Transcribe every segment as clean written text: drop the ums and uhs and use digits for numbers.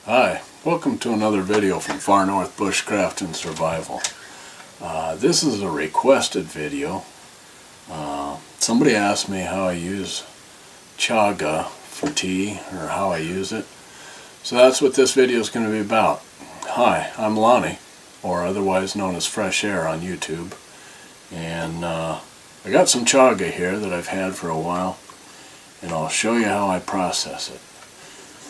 Hi, welcome to another video from Far North Bushcraft and Survival. This is a requested video. Somebody asked me how I use chaga for tea, or how I use it. So that's what this video is going to be about. Hi, I'm Lonnie, or otherwise known as Fresh Air on YouTube. And I got some chaga here that I've had for a while, and I'll show you how I process it.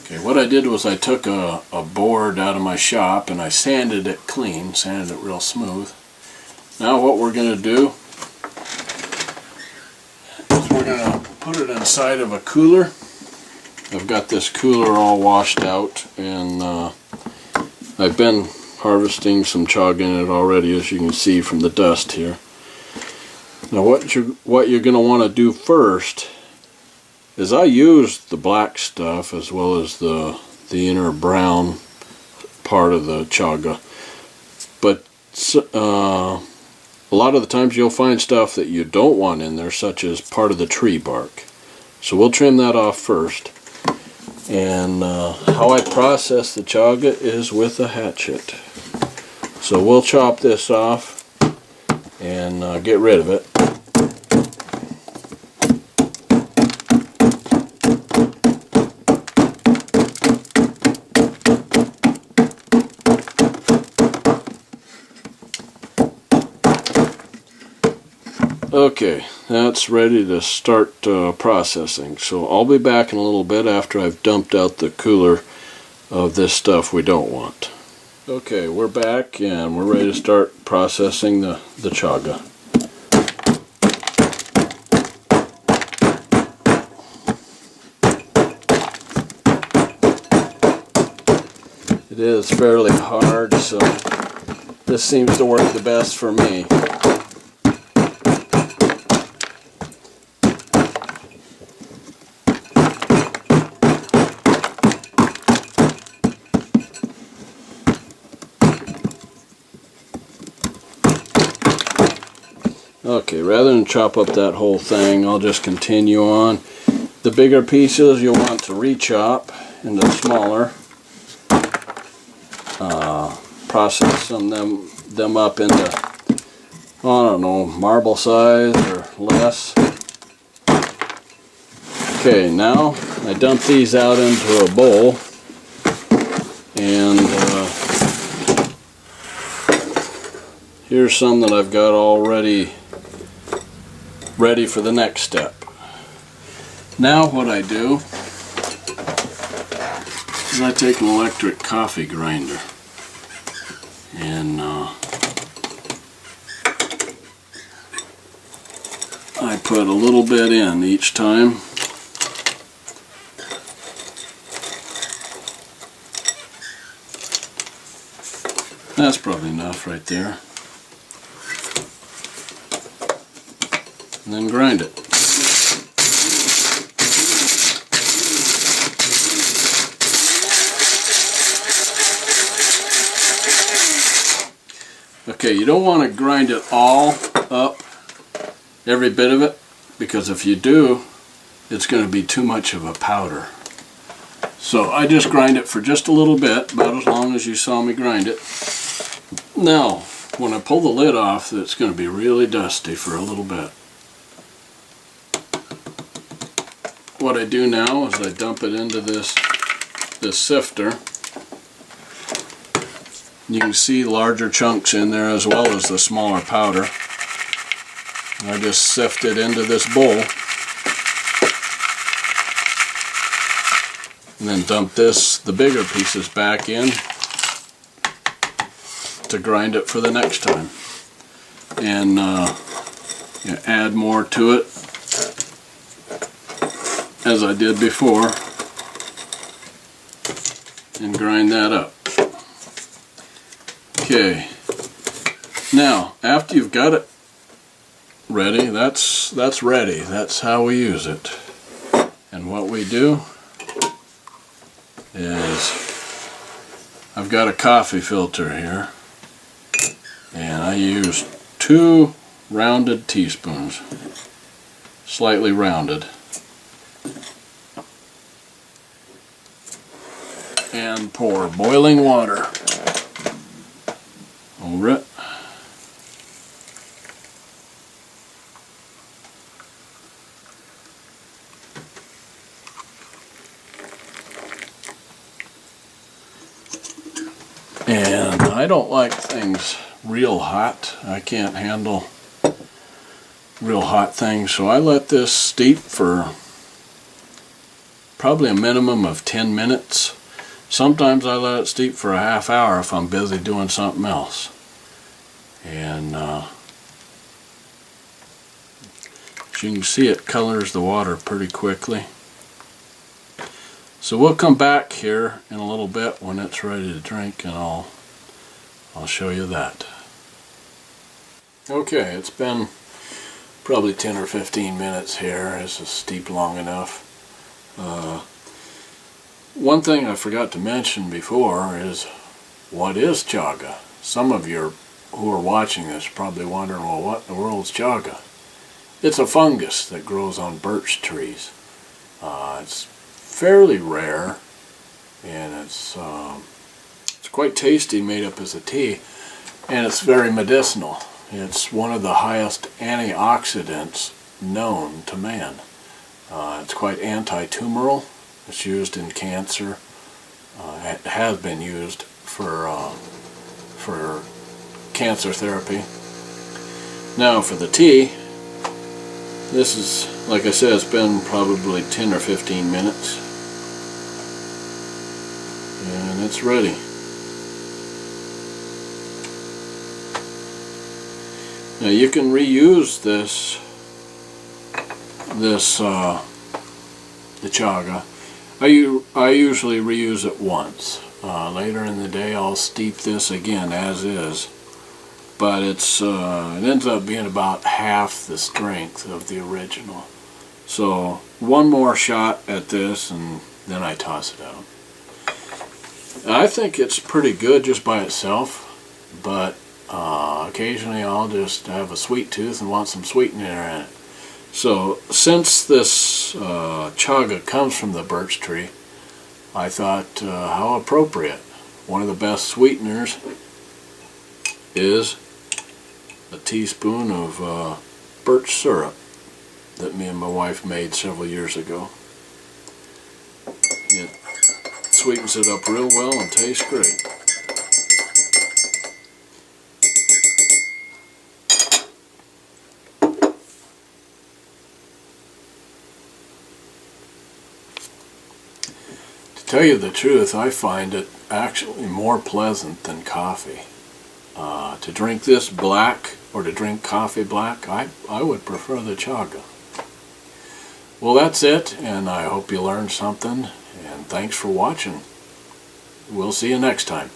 Okay, what I did was I took a board out of my shop and I sanded it clean, sanded it real smooth. Now what we're going to do is we're going to put it inside of a cooler. I've got this cooler all washed out, and I've been harvesting some chaga in it already, as you can see from the dust here. Now what you're going to want to do first is I used the black stuff as well as the inner brown part of the chaga, but a lot of the times you'll find stuff that you don't want in there, such as part of the tree bark. So we'll trim that off first. And how I process the chaga is with a hatchet. So we'll chop this off and get rid of it. Okay, that's ready to start processing. So I'll be back in a little bit after I've dumped out the cooler of this stuff we don't want. Okay, we're back and we're ready to start processing the chaga. It is fairly hard, so this seems to work the best for me. Okay, rather than chop up that whole thing, I'll just continue on. The bigger pieces you'll want to re-chop into smaller. Process them up into, I don't know, marble size or less. Okay, now I dump these out into a bowl, and here's some that I've got already ready for the next step. Now what I do is I take an electric coffee grinder, and I put a little bit in each time. That's probably enough right there. And then grind it. Okay, you don't want to grind it all up, every bit of it, because if you do, it's going to be too much of a powder. So I just grind it for just a little bit, about as long as you saw me grind it. Now, when I pull the lid off, it's going to be really dusty for a little bit. What I do now is I dump it into this sifter. You can see larger chunks in there as well as the smaller powder. And I just sift it into this bowl, and then dump the bigger pieces back in to grind it for the next time. And add more to it, as I did before, and grind that up. Okay, now after you've got it ready, that's ready. That's how we use it. And what we do is, I've got a coffee filter here, and I use 2 rounded teaspoons, slightly rounded. and pour boiling water over it. And I don't like things real hot. I can't handle real hot things, so I let this steep for probably a minimum of 10 minutes. Sometimes I let it steep for a half hour if I'm busy doing something else. And as you can see, it colors the water pretty quickly. So we'll come back here in a little bit when it's ready to drink, and I'll show you that. Okay, it's been probably 10 or 15 minutes here. This is steeped long enough. One thing I forgot to mention before is, what is chaga? Some of you who are watching this are probably wondering, well, what in the world is chaga? It's a fungus that grows on birch trees. It's fairly rare, and it's quite tasty, made up as a tea, and it's very medicinal. It's one of the highest antioxidants known to man. It's quite anti-tumoral. It's used in cancer. It has been used for cancer therapy. Now for the tea, this is, like I said, it's been probably 10 or 15 minutes. And it's ready. Now you can reuse the chaga. I usually reuse it once. Later in the day I'll steep this again as is, but it ends up being about half the strength of the original. So one more shot at this and then I toss it out. I think it's pretty good just by itself, but occasionally I'll just have a sweet tooth and want some sweetener in it. So since this chaga comes from the birch tree, I thought how appropriate. One of the best sweeteners is a teaspoon of birch syrup that me and my wife made several years ago. It sweetens it up real well and tastes great. To tell you the truth, I find it actually more pleasant than coffee. To drink this black, or to drink coffee black, I would prefer the chaga. Well, that's it, and I hope you learned something, and thanks for watching. We'll see you next time.